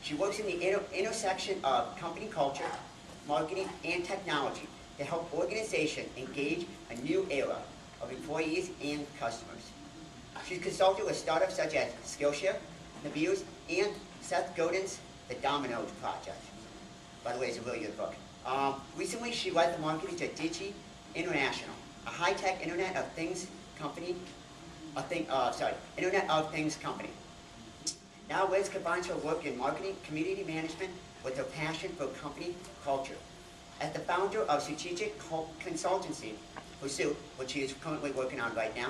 She works in the intersection of company culture, marketing, and technology to help organizations engage a new era of employees and customers. She's consulted with startups such as Skillshare, Nabil's, and Seth Godin's The Dominoes Project. By the way, it's a really good book. Recently, she led the marketing to Digi International, a high-tech Internet of Things company. Internet of Things company. Now Liz combines her work in marketing, community management with her passion for company culture. As the founder of strategic consultancy Pursuit, which she is currently working on right now,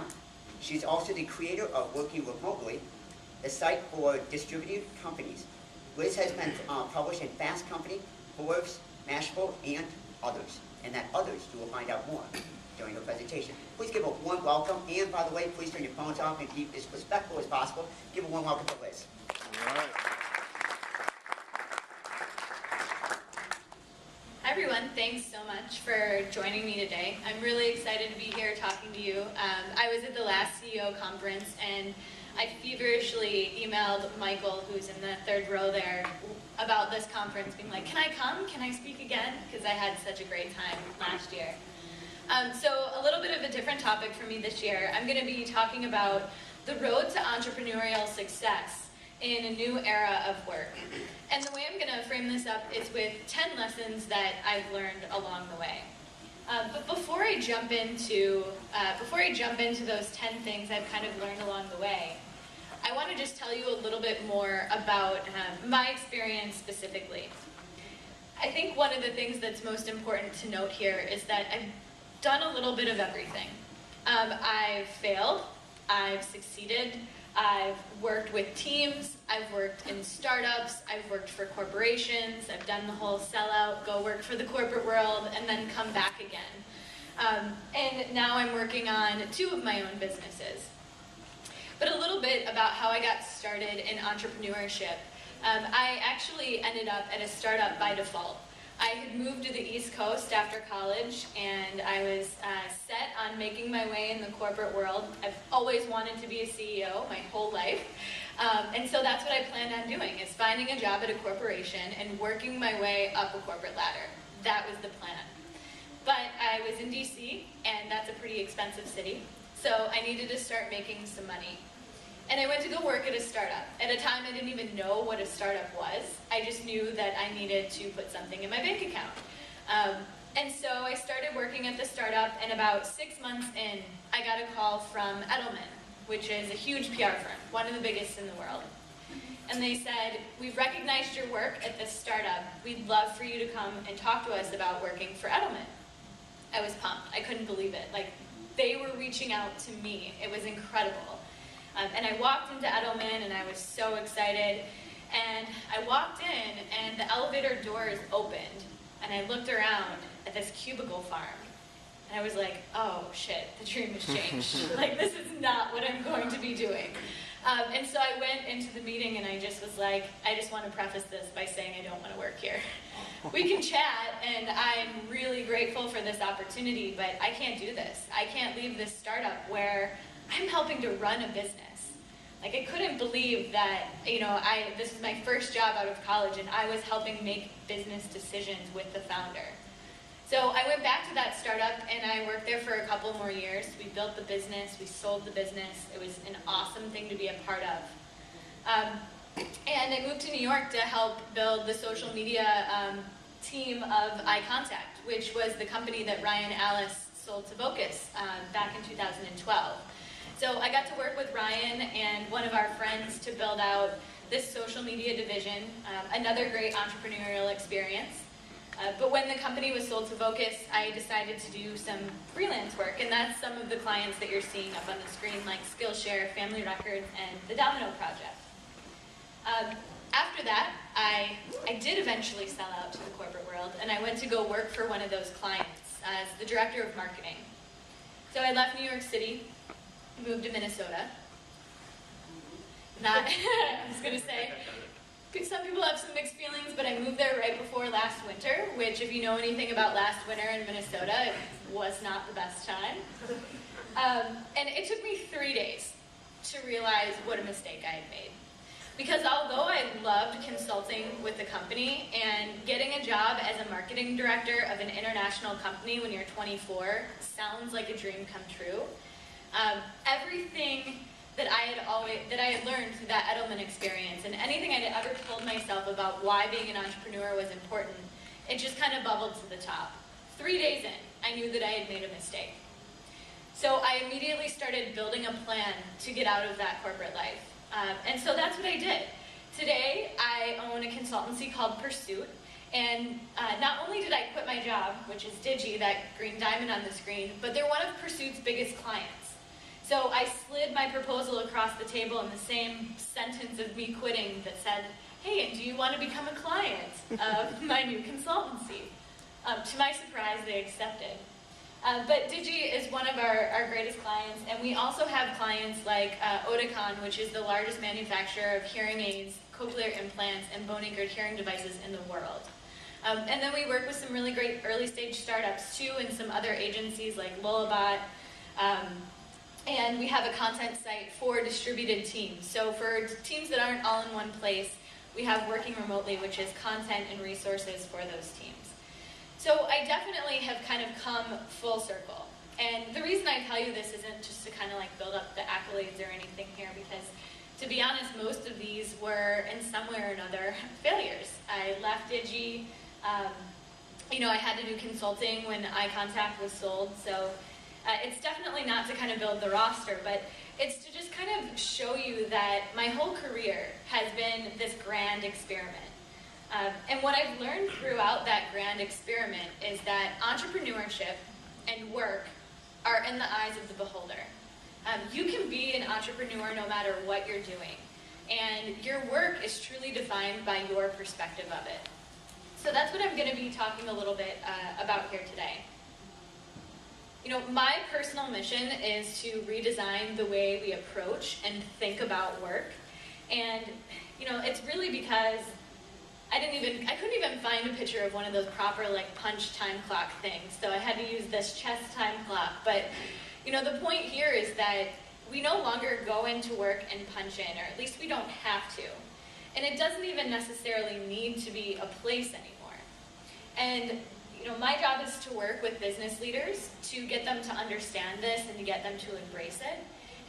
she's also the creator of Working Remotely, the site for distributed companies. Liz has been published in Fast Company, Forbes, Mashable, and others. And that others, you will find out more during her presentation. Please give a warm welcome, and by the way, please turn your phones off and be as respectful as possible. Give a warm welcome to Liz. All right. Hi everyone, thanks so much for joining me today. I'm really excited to be here talking to you. I was at the last CEO conference and I feverishly emailed Michael, who's in the third row there, about this conference, being like, can I come? Can I speak again? Because I had such a great time last year. So a little bit of a different topic for me this year. I'm going to be talking about the road to entrepreneurial success in a new era of work. And the way I'm going to frame this up is with 10 lessons that I've learned along the way. But before I jump into those 10 things I've kind of learned along the way, I want to just tell you a little bit more about my experience specifically. I think one of the things that's most important to note here is that I've done a little bit of everything. I've failed, I've succeeded, I've worked with teams, I've worked in startups, I've worked for corporations, I've done the whole sellout, go work for the corporate world, and then come back again. And now I'm working on 2 of my own businesses. But a little bit about how I got started in entrepreneurship. I actually ended up at a startup by default. I had moved to the East Coast after college, and I was set on making my way in the corporate world. I've always wanted to be a CEO my whole life, and so that's what I planned on doing, is finding a job at a corporation and working my way up a corporate ladder. That was the plan. But I was in DC, and that's a pretty expensive city, so I needed to start making some money. And I went to go work at a startup. At a time, I didn't even know what a startup was. I just knew that I needed to put something in my bank account. And so I started working at the startup, and about 6 months in, I got a call from Edelman, which is a huge PR firm, one of the biggest in the world. And they said, we've recognized your work at this startup. We'd love for you to come and talk to us about working for Edelman. I was pumped. I couldn't believe it. Like, they were reaching out to me. It was incredible. And I walked into Edelman, and I was so excited. And I walked in, and the elevator doors opened, and I looked around at this cubicle farm. And I was like, oh shit, the dream has changed. Like, this is not what I'm going to be doing. And so I went into the meeting, and I just was like, I just want to preface this by saying I don't want to work here. We can chat, and I'm really grateful for this opportunity, but I can't do this. I can't leave this startup where I'm helping to run a business. Like, I couldn't believe that, this was my first job out of college, and I was helping make business decisions with the founder. So I went back to that startup, and I worked there for a couple more years. We built the business, we sold the business. It was an awesome thing to be a part of. And I moved to New York to help build the social media team of Eye Contact, which was the company that Ryan Alice sold to Vocus back in 2012. So I got to work with Ryan and one of our friends to build out this social media division, another great entrepreneurial experience. But when the company was sold to Vocus, I decided to do some freelance work, and that's some of the clients that you're seeing up on the screen, like Skillshare, Family Records, and the Domino Project. After that, I did eventually sell out to the corporate world, and I went to go work for one of those clients as the director of marketing. So I left New York City, moved to Minnesota. I was going to say, some people have some mixed feelings, but I moved there right before last winter, which, if you know anything about last winter in Minnesota, it was not the best time. And it took me 3 days to realize what a mistake I had made. Because although I loved consulting with the company and getting a job as a marketing director of an international company when you're 24 sounds like a dream come true, everything that I had learned through that Edelman experience and anything I'd ever told myself about why being an entrepreneur was important, it just kind of bubbled to the top. 3 days in, I knew that I had made a mistake. So I immediately started building a plan to get out of that corporate life. And so that's what I did. Today, I own a consultancy called Pursuit, and not only did I quit my job, which is Digi, that green diamond on the screen, but they're one of Pursuit's biggest clients. So I slid my proposal across the table in the same sentence of me quitting that said, hey, and do you want to become a client of my new consultancy? To my surprise, they accepted. But Digi is one of our greatest clients, and we also have clients like Oticon, which is the largest manufacturer of hearing aids, cochlear implants, and bone-anchored hearing devices in the world. And then we work with some really great early-stage startups, too, and some other agencies like Lullabot. And we have a content site for distributed teams. So for teams that aren't all in one place, we have Working Remotely, which is content and resources for those teams. So I definitely have kind of come full circle. And the reason I tell you this isn't just to kind of like build up the accolades or anything here, because to be honest, most of these were in some way or another failures. I left Digi, I had to do consulting when iContact was sold, so it's definitely not to kind of build the roster, but it's to just kind of show you that my whole career has been this grand experiment. And what I've learned throughout that grand experiment is that entrepreneurship and work are in the eyes of the beholder. You can be an entrepreneur no matter what you're doing, and your work is truly defined by your perspective of it. So that's what I'm going to be talking a little bit about here today. My personal mission is to redesign the way we approach and think about work, and it's really because I couldn't even find a picture of one of those proper like punch time clock things, so I had to use this chess time clock. But the point here is that we no longer go into work and punch in, or at least we don't have to. And it doesn't even necessarily need to be a place anymore. And my job is to work with business leaders to get them to understand this and to get them to embrace it.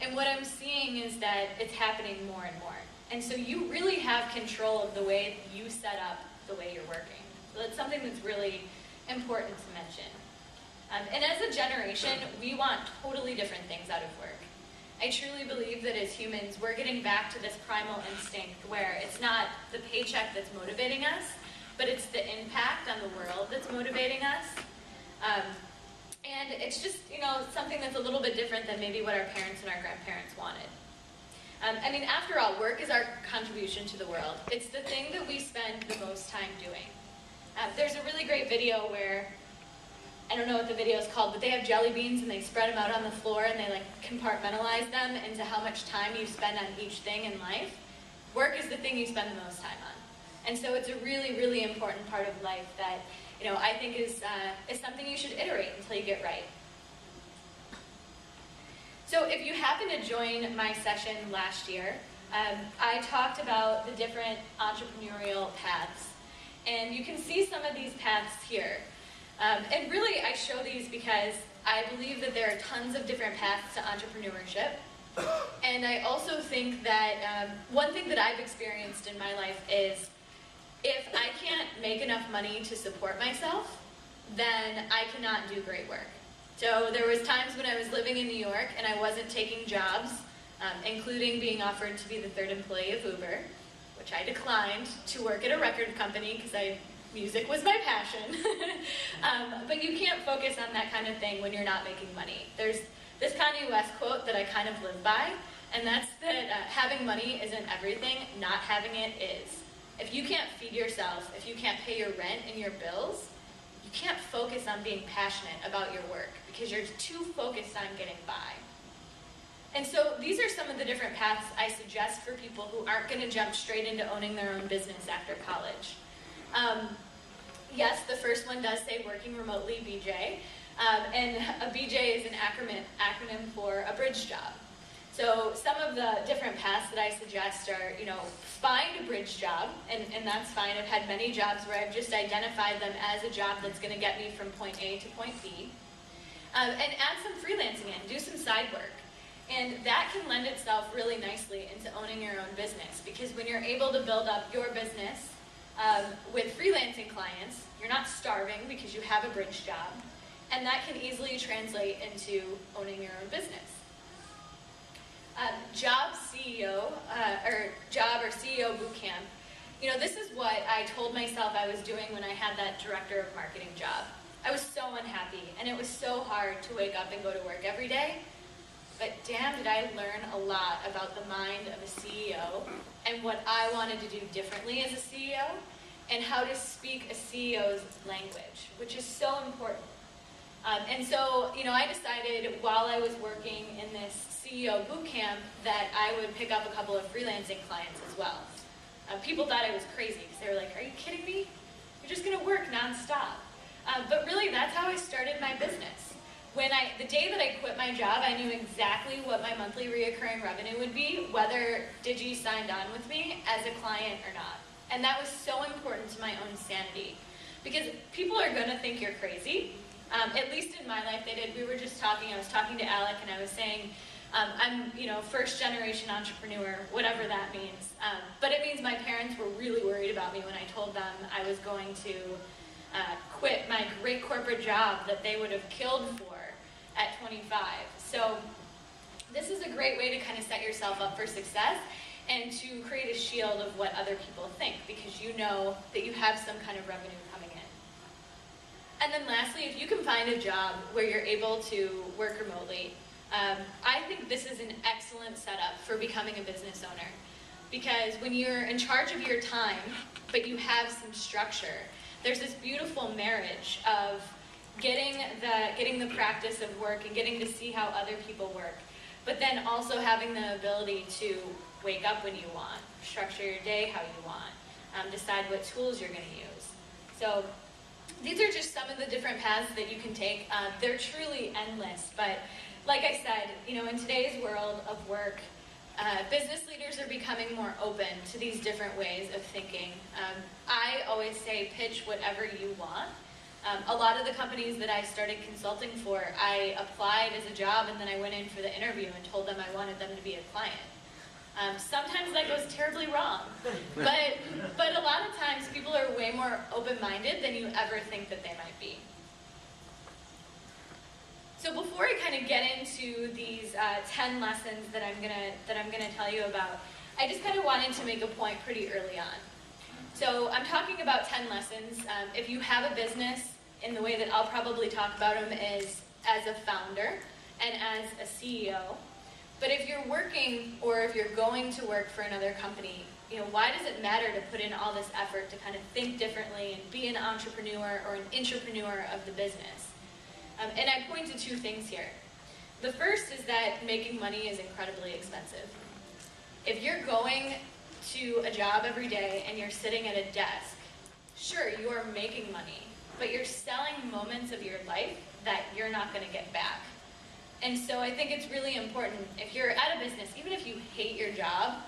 And what I'm seeing is that it's happening more and more. And so you really have control of the way you set up the way you're working. So that's something that's really important to mention. And as a generation, we want totally different things out of work. I truly believe that as humans, we're getting back to this primal instinct where it's not the paycheck that's motivating us, but it's the impact on the world that's motivating us. And it's just, something that's a little bit different than maybe what our parents and our grandparents wanted. After all, work is our contribution to the world. It's the thing that we spend the most time doing. There's a really great video where, I don't know what the video is called, but they have jelly beans and they spread them out on the floor and they like compartmentalize them into how much time you spend on each thing in life. Work is the thing you spend the most time on. And so it's a really, really important part of life that, I think is something you should iterate until you get right. So if you happen to join my session last year, I talked about the different entrepreneurial paths. And you can see some of these paths here. And really, I show these because I believe that there are tons of different paths to entrepreneurship. And I also think that one thing that I've experienced in my life is if I can't make enough money to support myself, then I cannot do great work. So there was times when I was living in New York and I wasn't taking jobs, including being offered to be the third employee of Uber, which I declined, to work at a record company because music was my passion. But you can't focus on that kind of thing when you're not making money. There's this Kanye West quote that I kind of live by, and that's that having money isn't everything, not having it is. If you can't feed yourself, if you can't pay your rent and your bills, you can't focus on being passionate about your work because you're too focused on getting by. And so these are some of the different paths I suggest for people who aren't going to jump straight into owning their own business after college. Yes, the first one does say working remotely, BJ. And a BJ is an acronym for a bridge job. So some of the different paths that I suggest are, find a bridge job, and that's fine. I've had many jobs where I've just identified them as a job that's going to get me from point A to point B. And add some freelancing in, do some side work. And that can lend itself really nicely into owning your own business, because when you're able to build up your business with freelancing clients, you're not starving because you have a bridge job, and that can easily translate into owning your own business. Job or CEO bootcamp. This is what I told myself I was doing when I had that director of marketing job. I was so unhappy, and it was so hard to wake up and go to work every day. But damn, did I learn a lot about the mind of a CEO and what I wanted to do differently as a CEO, and how to speak a CEO's language, which is so important. And so, I decided while I was working in this CEO bootcamp that I would pick up a couple of freelancing clients as well. People thought I was crazy because they were like, "Are you kidding me? You're just going to work nonstop." But really, that's how I started my business. The day that I quit my job, I knew exactly what my monthly reoccurring revenue would be, whether Digi signed on with me as a client or not. And that was so important to my own sanity, because people are going to think you're crazy. At least in my life, they did. I was talking to Alec, and I was saying, I'm, first generation entrepreneur, whatever that means. But it means my parents were really worried about me when I told them I was going to quit my great corporate job that they would have killed for at 25. So this is a great way to kind of set yourself up for success and to create a shield of what other people think, because you know that you have some kind of revenue coming in. And then lastly, if you can find a job where you're able to work remotely, I think this is an excellent setup for becoming a business owner. Because when you're in charge of your time, but you have some structure, there's this beautiful marriage of getting the practice of work and getting to see how other people work, but then also having the ability to wake up when you want, structure your day how you want, decide what tools you're going to use. So these are just some of the different paths that you can take. They're truly endless, but like I said, in today's world of work, business leaders are becoming more open to these different ways of thinking. I always say pitch whatever you want. A lot of the companies that I started consulting for, I applied as a job, and then I went in for the interview and told them I wanted them to be a client. Sometimes that goes terribly wrong, but a lot of times people are way more open-minded than you ever think that they might be. So before I kind of get into these 10 lessons that I'm gonna tell you about, I just kind of wanted to make a point pretty early on. So I'm talking about 10 lessons. If you have a business, in the way that I'll probably talk about them is as a founder and as a CEO. But if you're working, or if you're going to work for another company, why does it matter to put in all this effort to kind of think differently and be an entrepreneur or an intrapreneur of the business? And I point to two things here. The first is that making money is incredibly expensive. If you're going to a job every day and you're sitting at a desk, sure, you're making money, but you're selling moments of your life that you're not going to get back. And so I think it's really important, if you're at a business, even if you hate your job,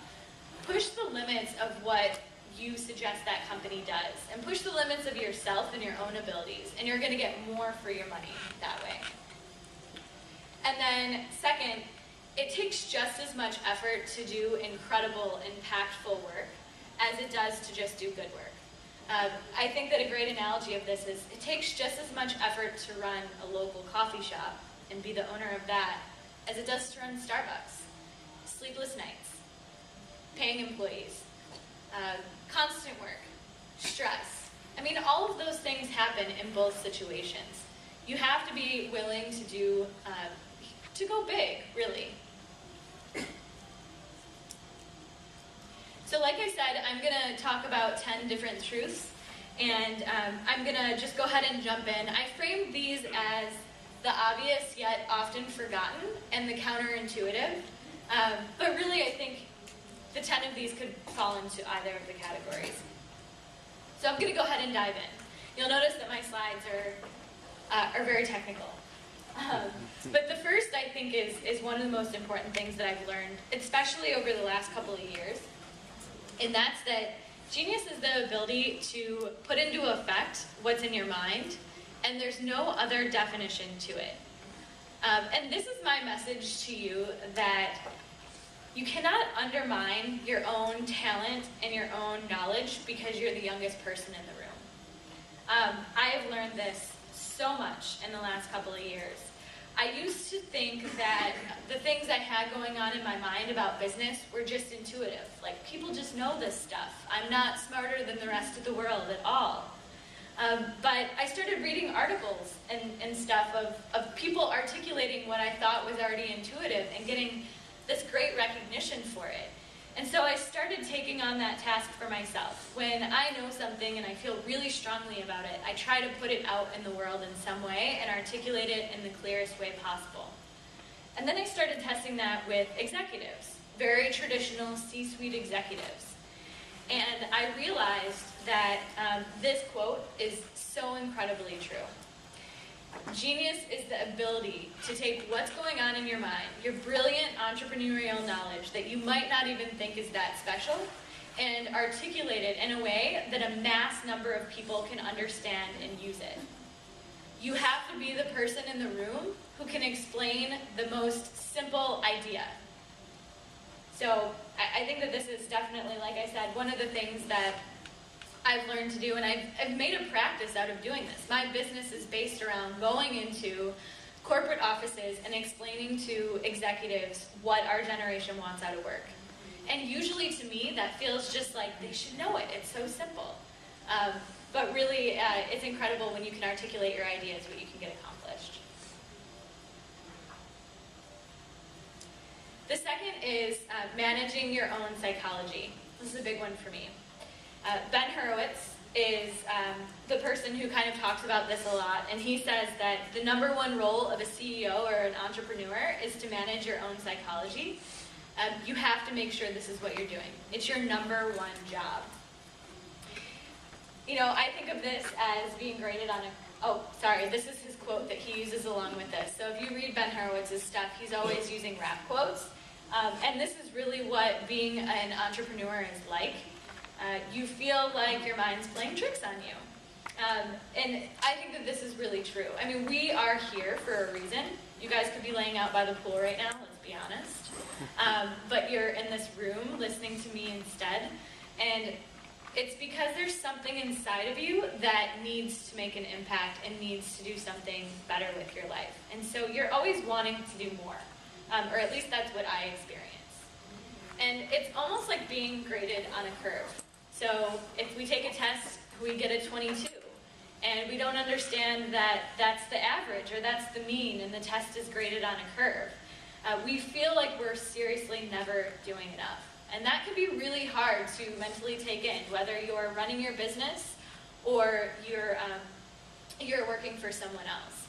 push the limits of what you suggest that company does, and push the limits of yourself and your own abilities, and you're going to get more for your money that way. And then second, it takes just as much effort to do incredible, impactful work as it does to just do good work. I think that a great analogy of this is it takes just as much effort to run a local coffee shop and be the owner of that as it does to run Starbucks. Sleepless nights, paying employees, constant work, stress. I mean, all of those things happen in both situations. You have to be willing to go big, really. So like I said, I'm going to talk about 10 different truths, and I'm going to just go ahead and jump in. I framed these as the obvious yet often forgotten and the counterintuitive, but really I think the 10 of these could fall into either of the categories. So I'm going to go ahead and dive in. You'll notice that my slides are very technical. But the first, I think, is one of the most important things that I've learned, especially over the last couple of years, and that's that genius is the ability to put into effect what's in your mind, and there's no other definition to it. And this is my message to you, that you cannot undermine your own talent and your own knowledge because you're the youngest person in the room. I have learned this so much in the last couple of years. I used to think that the things I had going on in my mind about business were just intuitive. Like, people just know this stuff. I'm not smarter than the rest of the world at all. But I started reading articles and stuff of people articulating what I thought was already intuitive and getting this great recognition for it. And so I started taking on that task for myself. When I know something and I feel really strongly about it, I try to put it out in the world in some way and articulate it in the clearest way possible. And then I started testing that with executives, very traditional C-suite executives. And I realized that this quote is so incredibly true. Genius is the ability to take what's going on in your mind, your brilliant entrepreneurial knowledge that you might not even think is that special, and articulate it in a way that a mass number of people can understand and use it. You have to be the person in the room who can explain the most simple idea. So I think that this is definitely, like I said, one of the things that I've learned to do, and I've made a practice out of doing this. My business is based around going into corporate offices and explaining to executives what our generation wants out of work. And usually to me, that feels just like they should know it. It's so simple. But really, it's incredible when you can articulate your ideas, what you can get accomplished. The second is managing your own psychology. This is a big one for me. Ben Horowitz is the person who kind of talks about this a lot, and he says that the number one role of a CEO or an entrepreneur is to manage your own psychology. You have to make sure this is what you're doing. It's your number one job. You know, I think of this as being graded on this is his quote that he uses along with this. So if you read Ben Horowitz's stuff, he's always using rap quotes. And this is really what being an entrepreneur is like. You feel like your mind's playing tricks on you. And I think that this is really true. I mean, we are here for a reason. You guys could be laying out by the pool right now, let's be honest. But you're in this room listening to me instead. And it's because there's something inside of you that needs to make an impact and needs to do something better with your life. And so you're always wanting to do more. Or at least that's what I experience. And it's almost like being graded on a curve. So if we take a test, we get a 22, and we don't understand that that's the average or that's the mean, and the test is graded on a curve. We feel like we're seriously never doing enough. And that can be really hard to mentally take in, whether you're running your business or you're working for someone else.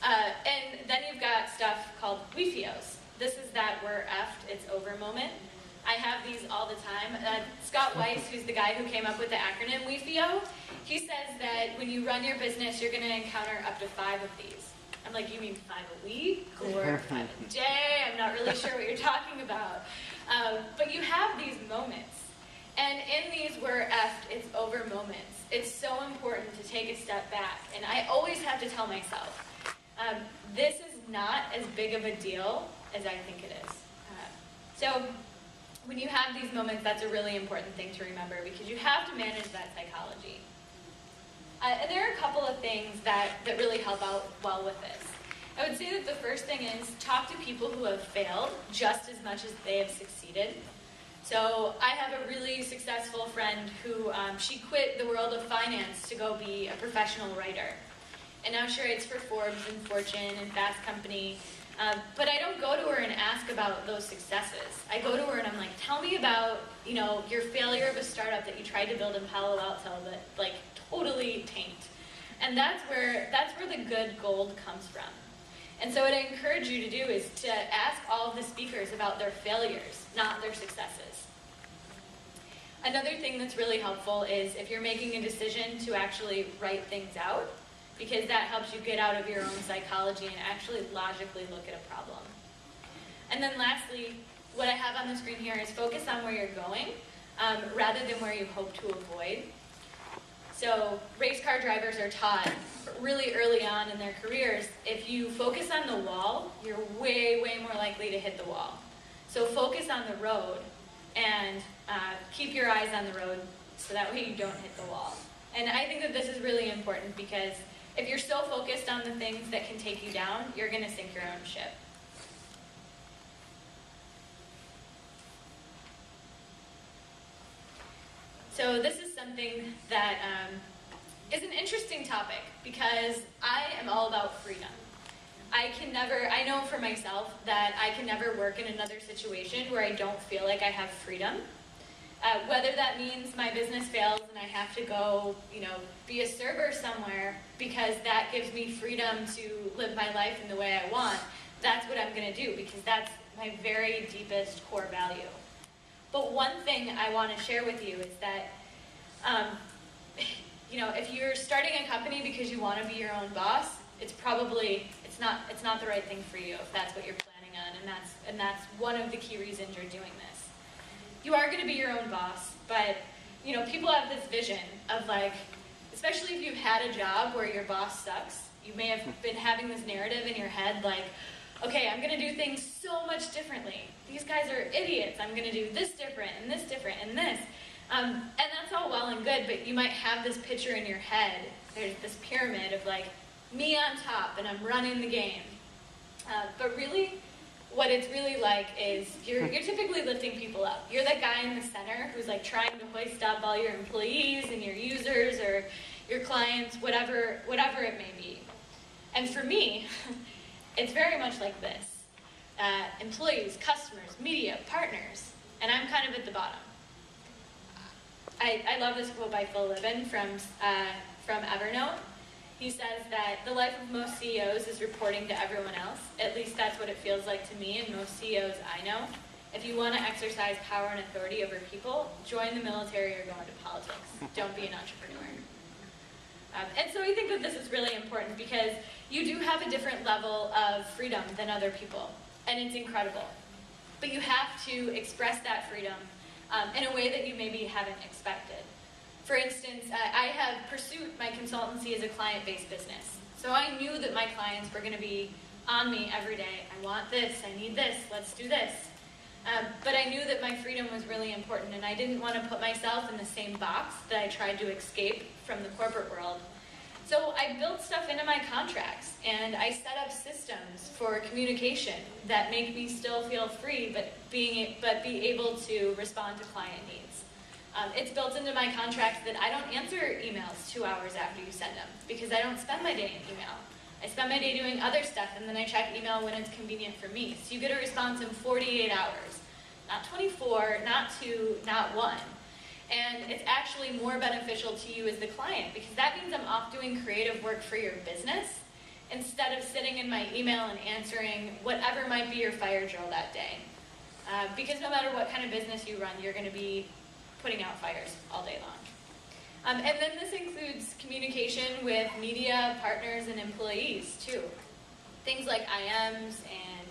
And then you've got stuff called WeFios. This is that we're effed, it's over moment. I have these all the time. Scott Weiss, who's the guy who came up with the acronym WeFio, he says that when you run your business, you're going to encounter up to 5 of these. I'm like, you mean 5 a week or 5 a day? I'm not really sure what you're talking about. But you have these moments. And in these we're effed, it's over moments. It's so important to take a step back. And I always have to tell myself, this is not as big of a deal as I think it is. So when you have these moments, that's a really important thing to remember, because you have to manage that psychology. And there are a couple of things that really help out well with this. I would say that the first thing is talk to people who have failed just as much as they have succeeded. So I have a really successful friend who, she quit the world of finance to go be a professional writer. And now she writes for Forbes and Fortune and Fast Company. But I don't go to her and ask about those successes. I go to her and I'm like, tell me about, your failure of a startup that you tried to build in Palo Alto that totally tanked. And that's where the good gold comes from. And so what I encourage you to do is to ask all of the speakers about their failures, not their successes. Another thing that's really helpful is if you're making a decision to actually write things out, because that helps you get out of your own psychology and actually logically look at a problem. And then lastly, what I have on the screen here is focus on where you're going rather than where you hope to avoid. So race car drivers are taught really early on in their careers, if you focus on the wall, you're way, way more likely to hit the wall. So focus on the road and keep your eyes on the road so that way you don't hit the wall. And I think that this is really important because if you're so focused on the things that can take you down, you're going to sink your own ship. So this is something that is an interesting topic because I am all about freedom. I know for myself that I can never work in another situation where I don't feel like I have freedom. Whether that means my business fails and I have to go, be a server somewhere because that gives me freedom to live my life in the way I want, that's what I'm going to do because that's my very deepest core value. But one thing I want to share with you is that, if you're starting a company because you want to be your own boss, it's not the right thing for you if that's what you're planning on, and that's one of the key reasons you're doing this. You are going to be your own boss, but people have this vision of especially if you've had a job where your boss sucks, you may have been having this narrative in your head okay, I'm going to do things so much differently. These guys are idiots. I'm going to do this different and this different and this. And that's all well and good, but you might have this picture in your head. There's this pyramid of me on top and I'm running the game. But really, what it's really like is you're typically lifting people up. You're that guy in the center who's trying to hoist up all your employees and your users or your clients, whatever it may be. And for me, it's very much like this. Employees, customers, media, partners, and I'm kind of at the bottom. I love this quote by Phil Libin from Evernote. He says that the life of most CEOs is reporting to everyone else. At least that's what it feels like to me and most CEOs I know. If you want to exercise power and authority over people, join the military or go into politics. Don't be an entrepreneur. And so I think that this is really important because you do have a different level of freedom than other people, and it's incredible. But you have to express that freedom in a way that you maybe haven't expected. For instance, I have pursued my consultancy as a client-based business. So I knew that my clients were going to be on me every day. I want this, I need this, let's do this. But I knew that my freedom was really important, and I didn't want to put myself in the same box that I tried to escape from the corporate world. So I built stuff into my contracts, and I set up systems for communication that make me still feel free, but be able to respond to client needs. It's built into my contracts that I don't answer emails 2 hours after you send them, because I don't spend my day in email. I spend my day doing other stuff, and then I check email when it's convenient for me. So you get a response in 48 hours, not 24, not 2, not 1. And it's actually more beneficial to you as the client, because that means I'm off doing creative work for your business instead of sitting in my email and answering whatever might be your fire drill that day. Because no matter what kind of business you run, you're going to be putting out fires all day long. And then this includes communication with media, partners, and employees, too. Things like IMs and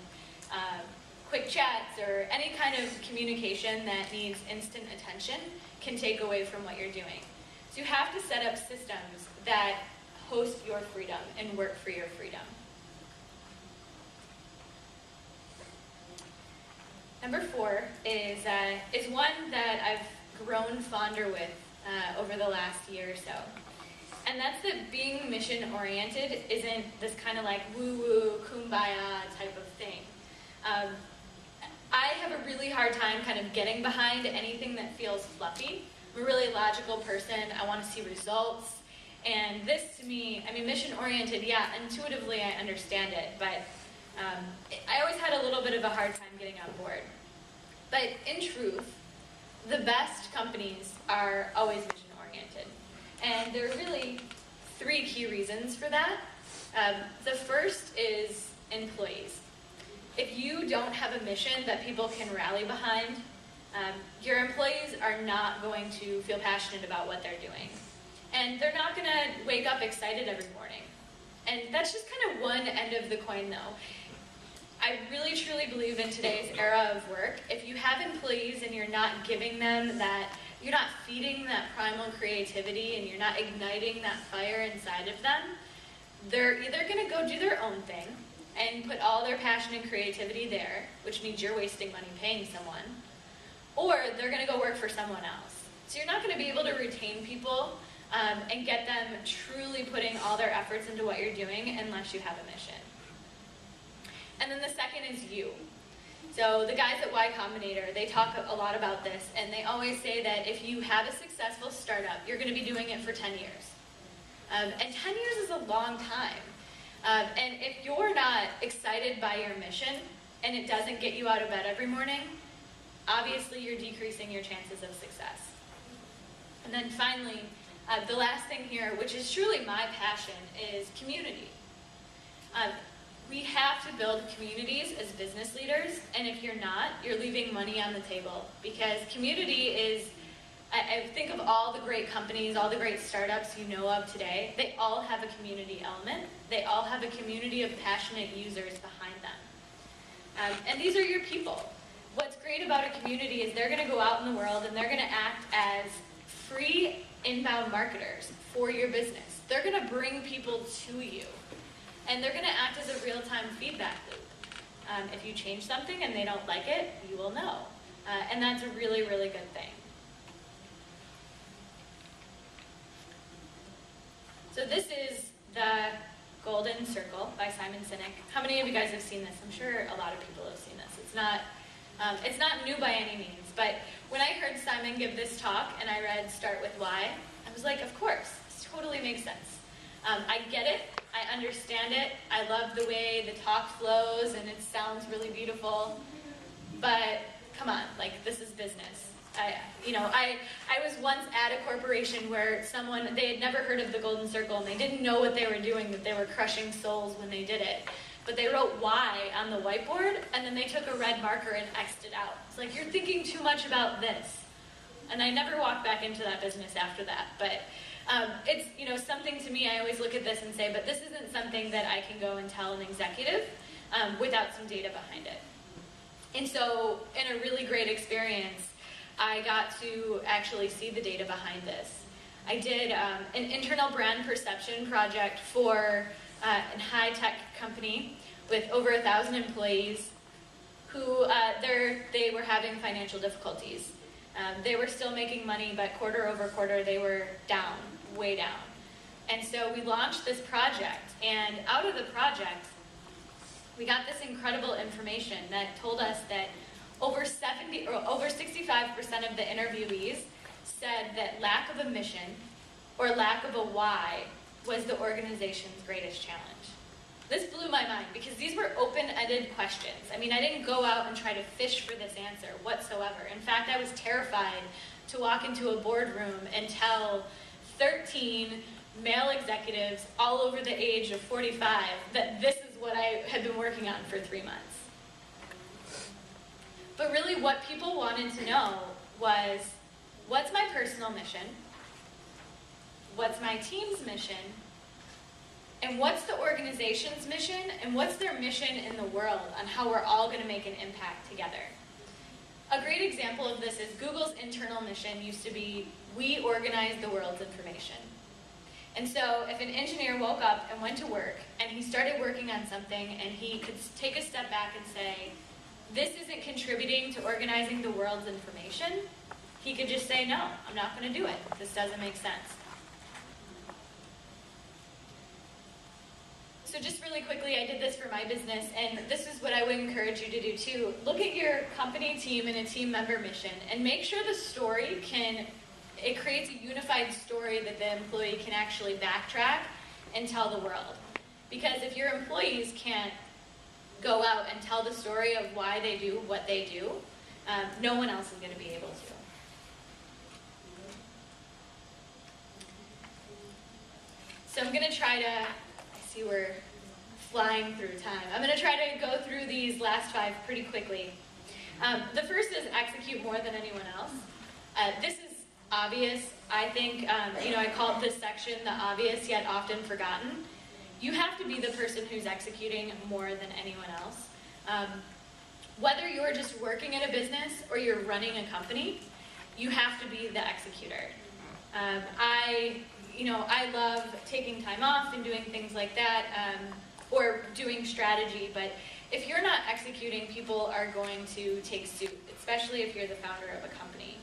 quick chats or any kind of communication that needs instant attention can take away from what you're doing. So you have to set up systems that host your freedom and work for your freedom. Number 4 is one that I've grown fonder with over the last year or so. And that's that being mission-oriented isn't this kind of woo-woo, kumbaya type of thing. I have a really hard time kind of getting behind anything that feels fluffy. I'm a really logical person. I want to see results. And this to me, mission-oriented, yeah, intuitively I understand it, but I always had a little bit of a hard time getting on board. But in truth, the best companies are always mission-oriented. And there are really 3 key reasons for that. The first is employees. If you don't have a mission that people can rally behind, your employees are not going to feel passionate about what they're doing. and they're not going to wake up excited every morning. And that's just kind of one end of the coin, though. I really truly believe in today's era of work, if you have employees and you're not giving them that, you're not feeding that primal creativity and you're not igniting that fire inside of them, they're either going to go do their own thing and put all their passion and creativity there, which means you're wasting money paying someone, or they're going to go work for someone else. So you're not going to be able to retain people and get them truly putting all their efforts into what you're doing unless you have a mission. And then the second is you. So the guys at Y Combinator, they talk a lot about this, and they always say that if you have a successful startup, you're going to be doing it for 10 years. And 10 years is a long time. And if you're not excited by your mission, and it doesn't get you out of bed every morning, obviously you're decreasing your chances of success. And then finally, the last thing here, which is truly my passion, is community. We have to build communities as business leaders, and if you're not, you're leaving money on the table. Because community is, I think of all the great companies, all the great startups you know of today, they all have a community element. They all have a community of passionate users behind them. And these are your people. What's great about a community is they're going to go out in the world and they're going to act as free inbound marketers for your business. They're going to bring people to you. And they're going to act as a real-time feedback loop. If you change something and they don't like it, you will know. And that's a really, really good thing. So this is the Golden Circle by Simon Sinek. How many of you guys have seen this? I'm sure a lot of people have seen this. It's not new by any means, but when I heard Simon give this talk and I read Start With Why, I was like, of course, this totally makes sense. I get it. I understand it. I love the way the talk flows and it sounds really beautiful. But come on, like, this is business. I was once at a corporation where they had never heard of the Golden Circle and they didn't know what they were doing, that they were crushing souls when they did it. But they wrote why on the whiteboard and then they took a red marker and X'd it out. It's like, you're thinking too much about this. And I never walked back into that business after that. But it's something to me, I always look at this and say, but this isn't something that I can go and tell an executive without some data behind it. And so in a really great experience, I got to actually see the data behind this. I did an internal brand perception project for a high-tech company with over 1,000 employees who they were having financial difficulties. They were still making money, but quarter over quarter they were down, way down. And so we launched this project, and out of the project, we got this incredible information that told us that over 65% of the interviewees said that lack of a mission or lack of a why was the organization's greatest challenge. This blew my mind because these were open-ended questions. I mean, I didn't go out and try to fish for this answer whatsoever. In fact, I was terrified to walk into a boardroom and tell 13 male executives all over the age of 45 that this is what I had been working on for 3 months. But really what people wanted to know was, what's my personal mission? What's my team's mission? And what's the organization's mission? And what's their mission in the world on how we're all going to make an impact together? A great example of this is Google's internal mission used to be, we organize the world's information. And so if an engineer woke up and went to work and he started working on something and he could take a step back and say, this isn't contributing to organizing the world's information, he could just say, no, I'm not going to do it. This doesn't make sense. So just really quickly, I did this for my business, and this is what I would encourage you to do too. Look at your company team and a team member mission, and make sure the story it creates a unified story that the employee can actually backtrack and tell the world. Because if your employees can't go out and tell the story of why they do what they do, no one else is going to be able to. So I'm going to try to, I see we're flying through time. I'm going to try to go through these last 5 pretty quickly. The first is execute more than anyone else. This is obvious. I think, I call this section the obvious yet often forgotten. You have to be the person who's executing more than anyone else. Whether you're just working at a business or you're running a company, you have to be the executor. I love taking time off and doing things like that, or doing strategy, but if you're not executing, people are going to take suit, especially if you're the founder of a company.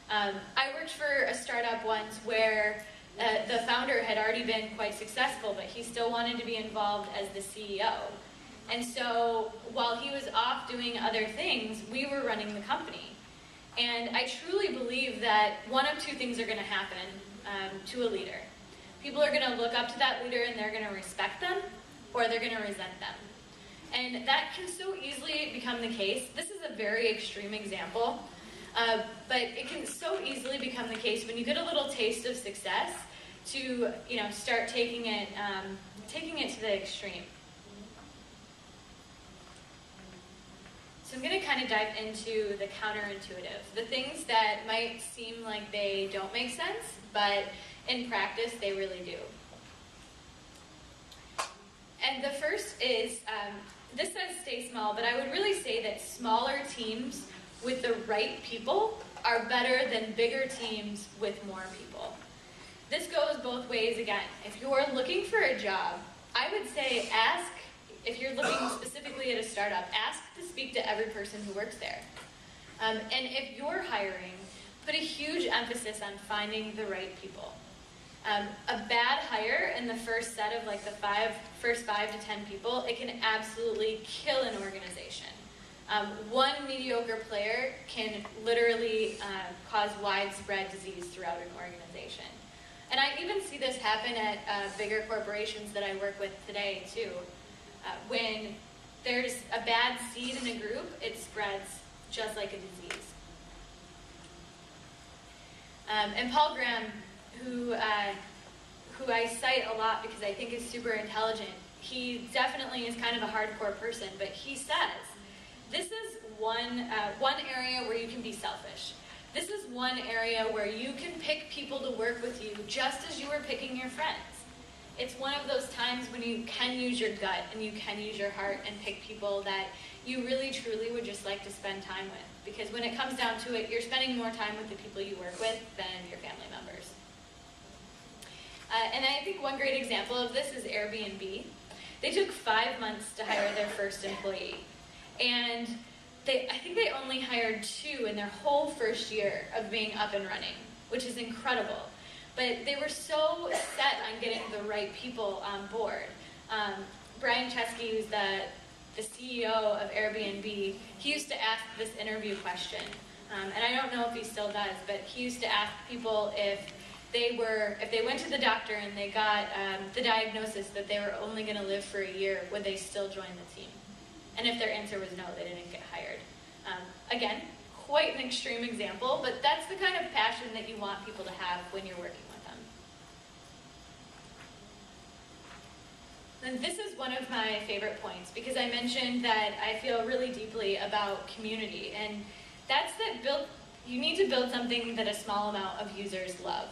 I worked for a startup once where the founder had already been quite successful, but he still wanted to be involved as the CEO. And so while he was off doing other things, we were running the company. And I truly believe that one of two things are going to happen to a leader. People are going to look up to that leader and they're going to respect them, or they're going to resent them. And that can so easily become the case. This is a very extreme example, but it can so easily become the case when you get a little taste of success to start taking it to the extreme. So I'm going to kind of dive into the counterintuitive, the things that might seem like they don't make sense, but in practice they really do. And the first is, this says stay small, but I would really say that smaller teams with the right people are better than bigger teams with more people. This goes both ways again. If you're looking for a job, I would say ask, if you're looking specifically at a startup, ask to speak to every person who works there. And if you're hiring, put a huge emphasis on finding the right people. A bad hire in the first set of like the first 5 to 10 people, it can absolutely kill an organization. One mediocre player can literally cause widespread disease throughout an organization. And I even see this happen at bigger corporations that I work with today too. When there's a bad seed in a group, it spreads just like a disease. And Paul Graham, who I cite a lot because I think is super intelligent, he definitely is kind of a hardcore person, but he says, this is one area where you can be selfish. This is one area where you can pick people to work with you just as you were picking your friends. It's one of those times when you can use your gut and you can use your heart and pick people that you really truly would just like to spend time with. Because when it comes down to it, you're spending more time with the people you work with than your family members. And I think one great example of this is Airbnb. They took 5 months to hire their first employee. And I think they only hired 2 in their whole first year of being up and running, which is incredible. But they were so set on getting the right people on board. Brian Chesky, who's the CEO of Airbnb, he used to ask this interview question. And I don't know if he still does, but he used to ask people if they went to the doctor and they got the diagnosis that they were only going to live for a year, would they still join the team? And if their answer was no, they didn't get hired. Again, quite an extreme example, but that's the kind of passion that you want people to have when you're working with them. And this is one of my favorite points because I mentioned that I feel really deeply about community, and that's that you need to build something that a small amount of users love.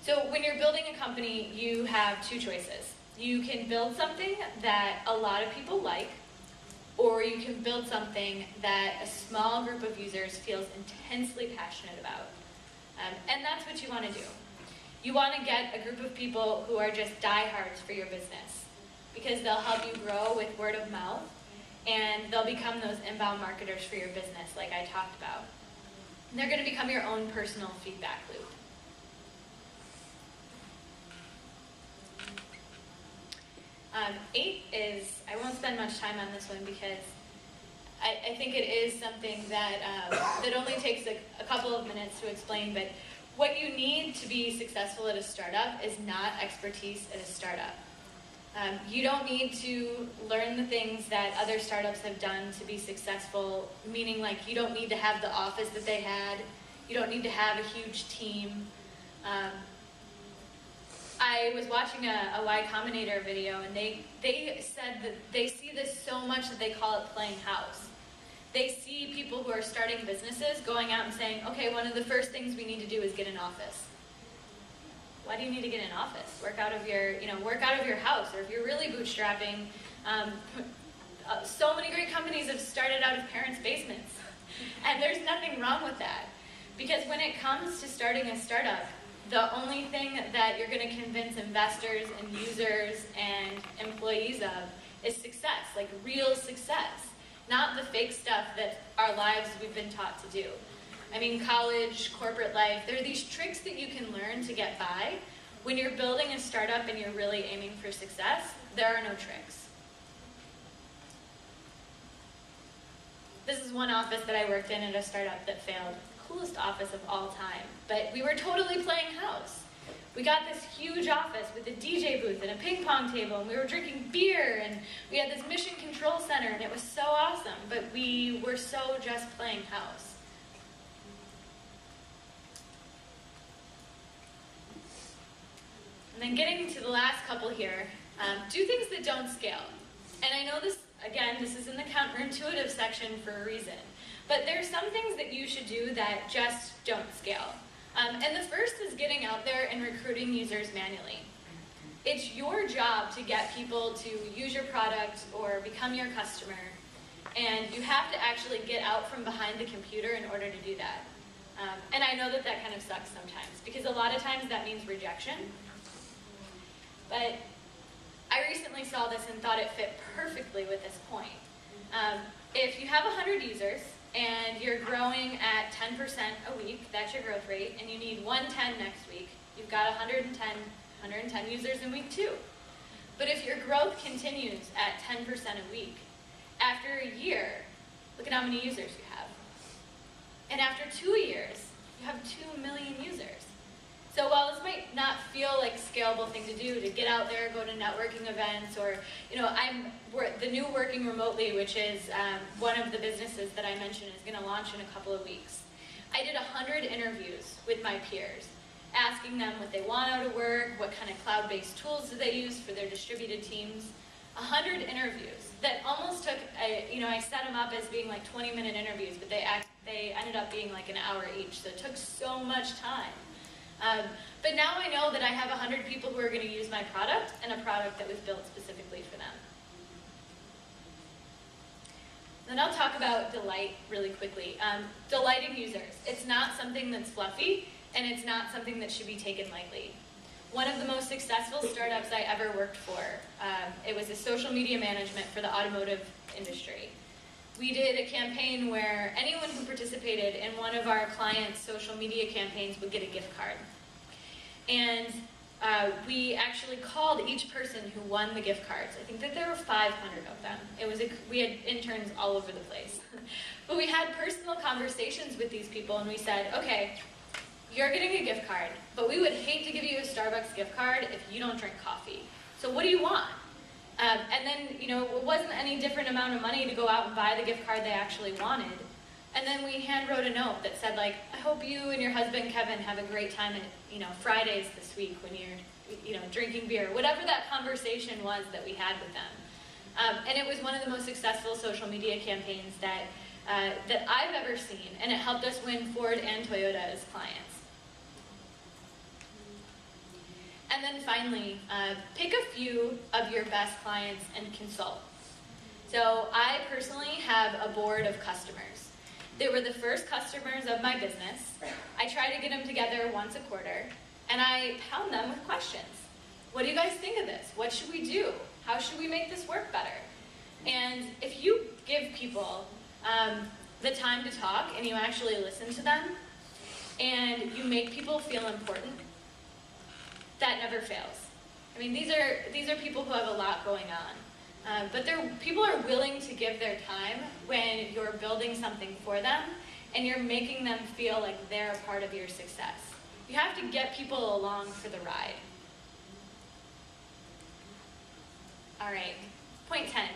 So when you're building a company, you have 2 choices. You can build something that a lot of people like, or you can build something that a small group of users feels intensely passionate about. And that's what you want to do. You want to get a group of people who are just diehards for your business because they'll help you grow with word of mouth, and they'll become those inbound marketers for your business like I talked about. And they're going to become your own personal feedback loop. 8 is, I won't spend much time on this one because I think it is something that that only takes a couple of minutes to explain, but what you need to be successful at a startup is not expertise at a startup. You don't need to learn the things that other startups have done to be successful, meaning like you don't need to have the office that they had, you don't need to have a huge team. I was watching a Y Combinator video, and they said that they see this so much that they call it playing house. They see people who are starting businesses going out and saying, okay, one of the first things we need to do is get an office. Why do you need to get an office? Work out of your house, or if you're really bootstrapping. So many great companies have started out of parents' basements, and there's nothing wrong with that. Because when it comes to starting a startup, the only thing that you're going to convince investors and users and employees of is success, like real success, not the fake stuff that our lives we've been taught to do. I mean, college, corporate life, there are these tricks that you can learn to get by. When you're building a startup and you're really aiming for success, there are no tricks. This is one office that I worked in at a startup that failed. Coolest office of all time, but we were totally playing house. We got this huge office with a DJ booth and a ping pong table, and we were drinking beer, and we had this mission control center, and it was so awesome, but we were so just playing house. And then getting to the last couple here, do things that don't scale. And I know this, again, this is in the counterintuitive section for a reason. But there are some things that you should do that just don't scale. And the first is getting out there and recruiting users manually. It's your job to get people to use your product or become your customer. And you have to actually get out from behind the computer in order to do that. And I know that that kind of sucks sometimes, because a lot of times that means rejection. But I recently saw this and thought it fit perfectly with this point. If you have 100 users, and you're growing at 10% a week, that's your growth rate, and you need 110 next week, you've got 110 users in week 2. But if your growth continues at 10% a week, after a year, look at how many users you have. And after 2 years, you have 2 million users. So while this might not feel like a scalable thing to do, to get out there, go to networking events, or, the new Working Remotely, which is one of the businesses that I mentioned is going to launch in a couple of weeks. I did 100 interviews with my peers, asking them what they want out of work, what kind of cloud-based tools do they use for their distributed teams. 100 interviews that almost took, I set them up as being like 20-minute interviews, but they ended up being like an hour each, so it took so much time. But now I know that I have 100 people who are going to use my product, and a product that was built specifically for them. Then I'll talk about delight really quickly. Delighting users. It's not something that's fluffy, and it's not something that should be taken lightly. One of the most successful startups I ever worked for, it was a social media management for the automotive industry. We did a campaign where anyone who participated in one of our clients' social media campaigns would get a gift card. And we actually called each person who won the gift cards. I think that there were 500 of them. We had interns all over the place. But we had personal conversations with these people, and we said, okay, you're getting a gift card, but we would hate to give you a Starbucks gift card if you don't drink coffee. So what do you want? And then, it wasn't any different amount of money to go out and buy the gift card they actually wanted. And then we hand wrote a note that said, like, I hope you and your husband, Kevin, have a great time at, Fridays this week when you're, drinking beer. Whatever that conversation was that we had with them. And it was one of the most successful social media campaigns that I've ever seen. And it helped us win Ford and Toyota as clients. And then finally, pick a few of your best clients and consult. So I personally have a board of customers. They were the first customers of my business. I try to get them together once a quarter, and I pound them with questions. What do you guys think of this? What should we do? How should we make this work better? And if you give people the time to talk and you actually listen to them, and you make people feel important, that never fails. I mean, these are people who have a lot going on. But people are willing to give their time when you're building something for them and you're making them feel like they're a part of your success. You have to get people along for the ride. All right, point 10.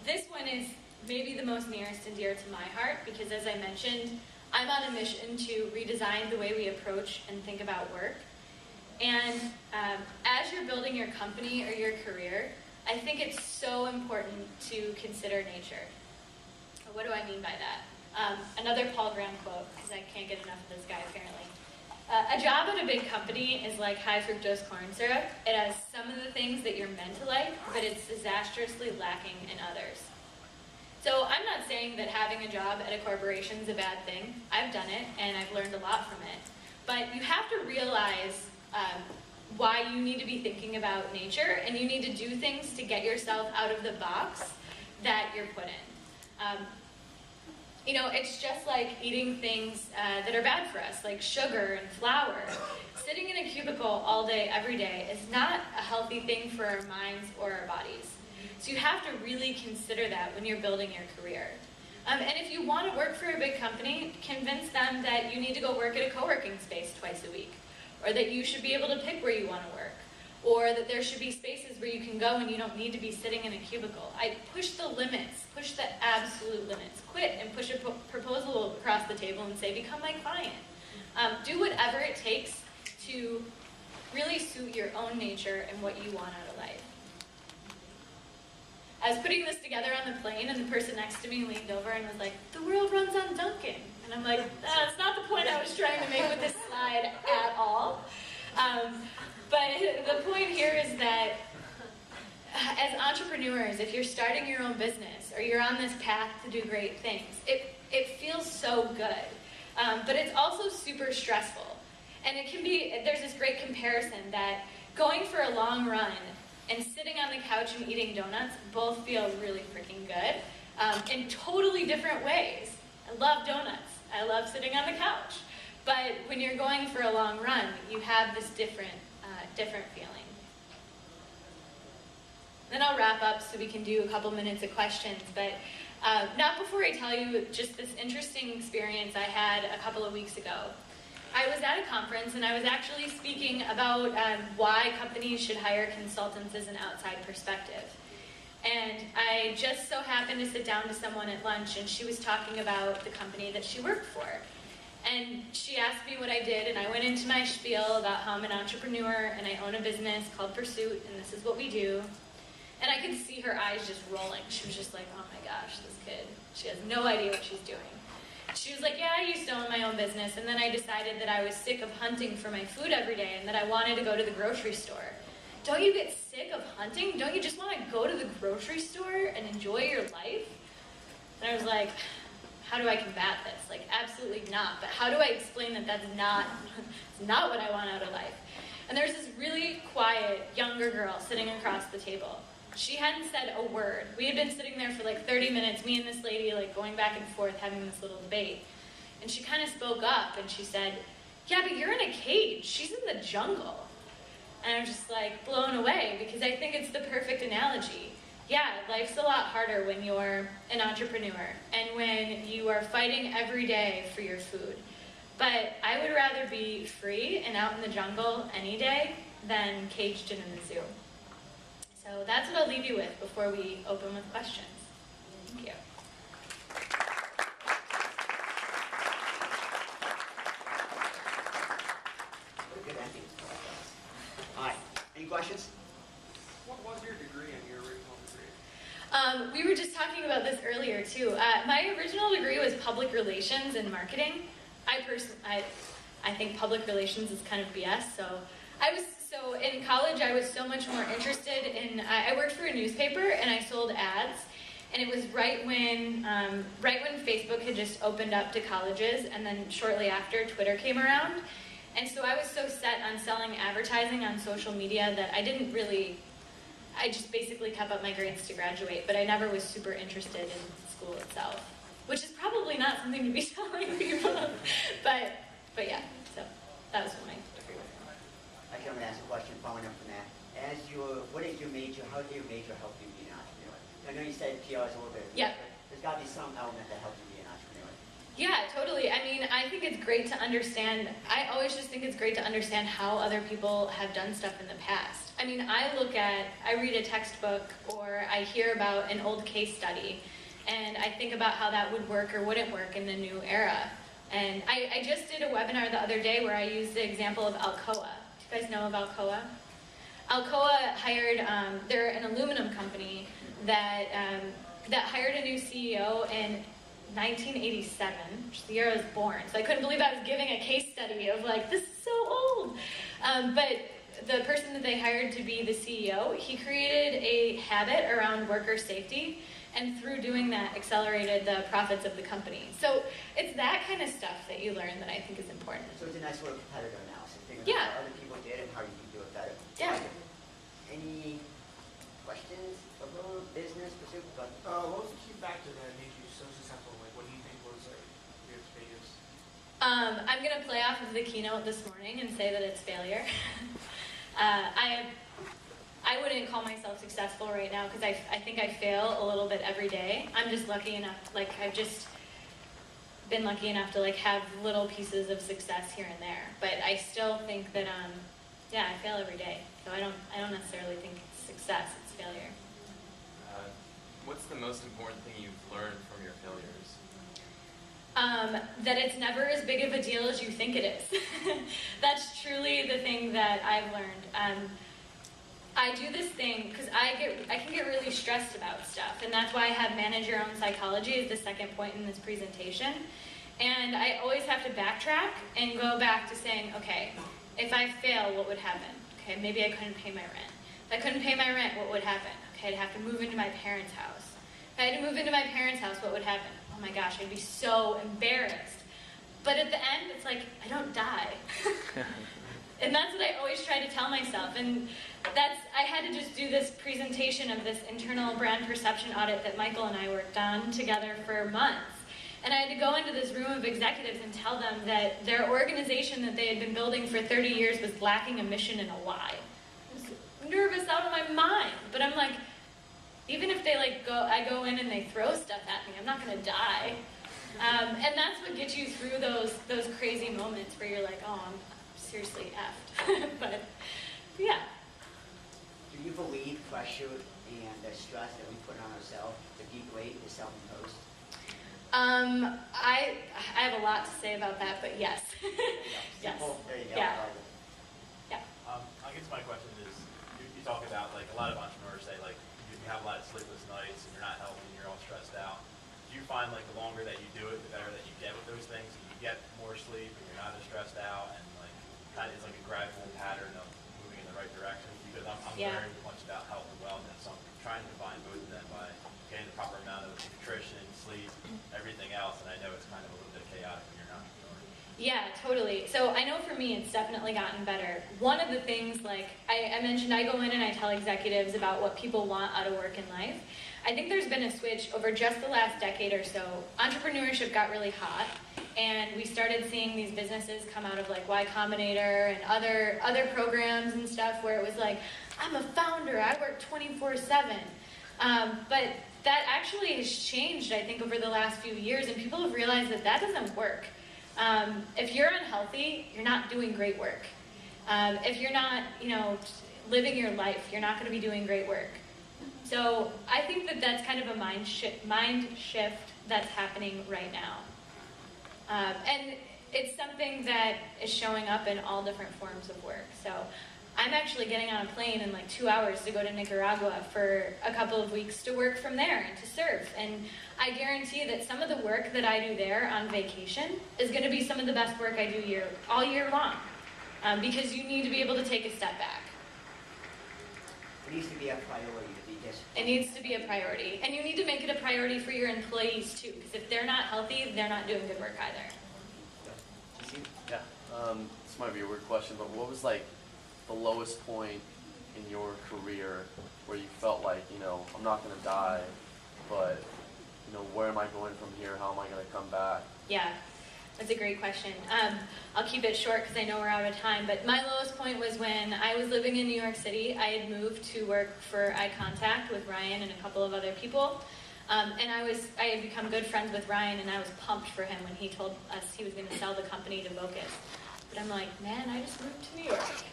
This one is maybe the most nearest and dear to my heart because, as I mentioned, I'm on a mission to redesign the way we approach and think about work. And as you're building your company or your career, I think it's so important to consider nature. what do I mean by that? Another Paul Graham quote, because I can't get enough of this guy apparently. A job at a big company is like high fructose corn syrup. It has some of the things that you're meant to like, but it's disastrously lacking in others. So I'm not saying that having a job at a corporation is a bad thing. I've done it, and I've learned a lot from it. But you have to realize why you need to be thinking about nature, and you need to do things to get yourself out of the box that you're put in. You know, it's just like eating things that are bad for us, like sugar and flour. Sitting in a cubicle all day, every day, is not a healthy thing for our minds or our bodies. So you have to really consider that when you're building your career. And if you want to work for a big company, convince them that you need to go work at a co-working space twice a week, or that you should be able to pick where you want to work, or that there should be spaces where you can go and you don't need to be sitting in a cubicle. I push the limits, push the absolute limits. Quit and push a proposal across the table and say, become my client. Do whatever it takes to really suit your own nature and what you want out of life. I was putting this together on the plane, and the person next to me leaned over and was like, the world runs on Dunkin'. And I'm like, that's not the point I was trying to make with this slide at all. But the point here is that as entrepreneurs, if you're starting your own business or you're on this path to do great things, it feels so good. But it's also super stressful. And it can be, there's this great comparison that going for a long run and sitting on the couch and eating donuts both feel really freaking good in totally different ways. I love donuts. I love sitting on the couch. But when you're going for a long run, you have this different feeling. Then I'll wrap up so we can do a couple minutes of questions, but not before I tell you just this interesting experience I had a couple of weeks ago. I was at a conference and I was actually speaking about why companies should hire consultants as an outside perspective. And I just so happened to sit down to someone at lunch, and she was talking about the company that she worked for. And she asked me what I did, and I went into my spiel about how I'm an entrepreneur and I own a business called Pursuit, and this is what we do. And I could see her eyes just rolling. She was just like, oh my gosh, this kid, she has no idea what she's doing. She was like, yeah, I used to own my own business, and then I decided that I was sick of hunting for my food every day and that I wanted to go to the grocery store. Don't you get sick of hunting? Don't you just want to go to the grocery store and enjoy your life? And I was like, how do I combat this? Like, absolutely not. But how do I explain that that's not what I want out of life? And there's this really quiet, younger girl sitting across the table. She hadn't said a word. We had been sitting there for like 30 minutes, me and this lady like going back and forth having this little debate. And she kind of spoke up and she said, yeah, but you're in a cage. She's in the jungle. And I was just like blown away because I think it's the perfect analogy. Yeah, life's a lot harder when you're an entrepreneur and when you are fighting every day for your food. But I would rather be free and out in the jungle any day than caged in the zoo. So that's what I'll leave you with before we open with questions. Thank you. Good ending. All right. Any questions? What was your degree in your original degree? We were just talking about this earlier too. My original degree was public relations and marketing. I think public relations is kind of BS. So in college I was so much more interested in. I worked for a newspaper and I sold ads, and it was right when Facebook had just opened up to colleges, and then shortly after Twitter came around. And so I was so set on selling advertising on social media that I just basically kept up my grades to graduate, but I never was super interested in school itself, which is probably not something to be telling people. But yeah, so that was what my degree was. I can ask a question following up from that. What is your major? How did your major help you be an entrepreneur? I know you said PR is a little bit. Yeah. There's got to be some element that helps you be an entrepreneur. Yeah, totally. I mean, I think it's great to understand. I always just think it's great to understand how other people have done stuff in the past. I mean, I read a textbook or I hear about an old case study, and I think about how that would work or wouldn't work in the new era. And I just did a webinar the other day where I used the example of Alcoa. Do you guys know of Alcoa? Alcoa hired, they're an aluminum company that hired a new CEO, and 1987, which is the year I was born. So I couldn't believe I was giving a case study of like, this is so old. But the person that they hired to be the CEO, he created a habit around worker safety, and through doing that, accelerated the profits of the company. So it's that kind of stuff that you learn that I think is important. So it's a nice little competitor analysis, figuring Yeah. out what other people did and how you can do it better. Yeah. Any questions about business pursuit? But What was the key factor that made you so successful? Like, what do you think was like your biggest? I'm going to play off of the keynote this morning and say that it's failure. I wouldn't call myself successful right now because I think I fail a little bit every day. I'm just lucky enough, like I've just been lucky enough to like have little pieces of success here and there. But I still think that, yeah, I fail every day. So I don't necessarily think it's success, it's failure. What's the most important thing you've learned from your failures? That it's never as big of a deal as you think it is. That's truly the thing that I've learned. I do this thing because I can get really stressed about stuff, and that's why I have manage your own psychology as the second point in this presentation. And I always have to backtrack and go back to saying, okay, if I fail, what would happen? Okay, maybe I couldn't pay my rent. If I couldn't pay my rent, what would happen? Okay, I'd have to move into my parents' house. If I had to move into my parents' house, what would happen? Oh my gosh, I'd be so embarrassed. But at the end, it's like, I don't die. And that's what I always try to tell myself. And I had to just do this presentation of this internal brand perception audit that Michael and I worked on together for months. And I had to go into this room of executives and tell them that their organization that they had been building for 30 years was lacking a mission and a why. I was nervous out of my mind. But I'm like, even if they I go in and they throw stuff at me, I'm not gonna die. And that's what gets you through those crazy moments where you're like, oh, I'm seriously effed. But yeah. do you believe pressure and the stress that we put on ourselves, the deep weight, is self-imposed? I have a lot to say about that, but yes. Yes. Simple. There you go. Yeah. Yeah. I guess my question is, you talk about like a lot of entrepreneurs say like you have a lot of sleepless nights and you're not healthy and you're all stressed out. Do you find like the longer that you do it, the better that you get with those things, and you get more sleep and you're not as stressed out, and like kind of it's like a gradual pattern of moving in the right direction? Because I'm Yeah. very much about health and wellness, so I'm trying to combine both of them by getting the proper amount of nutrition, sleep, everything else, and I know it's kind of a little bit chaotic when you're not. Yeah, totally. So I know for me, it's definitely gotten better. One of the things, like I mentioned, I go in and I tell executives about what people want out of work and life. I think there's been a switch over just the last decade or so. Entrepreneurship got really hot, and we started seeing these businesses come out of like Y Combinator and other programs and stuff where it was like, I'm a founder, I work 24/7. But that actually has changed, I think, over the last few years, and people have realized that that doesn't work. If you're unhealthy, you're not doing great work. If you're not, living your life, you're not going to be doing great work. So I think that that's kind of a mind shift that's happening right now. And it's something that is showing up in all different forms of work. So I'm actually getting on a plane in like 2 hours to go to Nicaragua for a couple of weeks to work from there and to surf. And I guarantee that some of the work that I do there on vacation is going to be some of the best work I do all year long. Because you need to be able to take a step back. It needs to be a priority to be disciplined. It needs to be a priority. And you need to make it a priority for your employees too. Because if they're not healthy, they're not doing good work either. Yeah, this might be a weird question, but what was like the lowest point in your career where you felt like, I'm not going to die, but, where am I going from here? How am I going to come back? Yeah, that's a great question. I'll keep it short because I know we're out of time, but my lowest point was when I was living in New York City. I had moved to work for Eye Contact with Ryan and a couple of other people. And I had become good friends with Ryan, and I was pumped for him when he told us he was going to sell the company to Vocus. But I'm like, man, I just moved to New York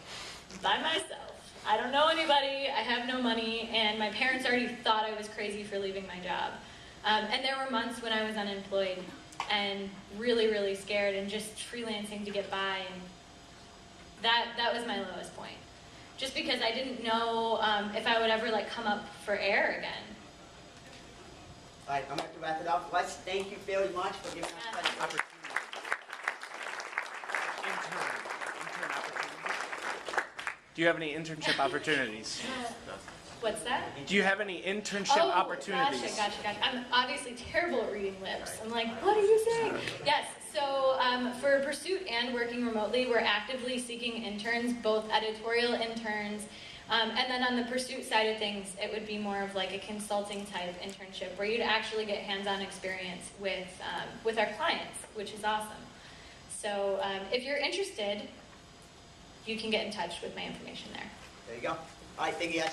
by myself. I don't know anybody, I have no money, and my parents already thought I was crazy for leaving my job. And there were months when I was unemployed and really, really scared and just freelancing to get by. And that was my lowest point. Just because I didn't know if I would ever come up for air again. All right, I'm going to wrap it up. Let's thank you very much for giving us Yeah. presentation. Intern opportunities. Do you have any internship opportunities? What's that? Do you have any internship opportunities? Gotcha. I'm obviously terrible at reading lips. I'm like, what are you saying? Yes, so for Pursuit and working remotely, we're actively seeking interns, both editorial interns, and then on the Pursuit side of things, it would be more of like a consulting type internship where you'd actually get hands-on experience with our clients, which is awesome. So if you're interested, you can get in touch with my information there. There you go. All right, thank you guys.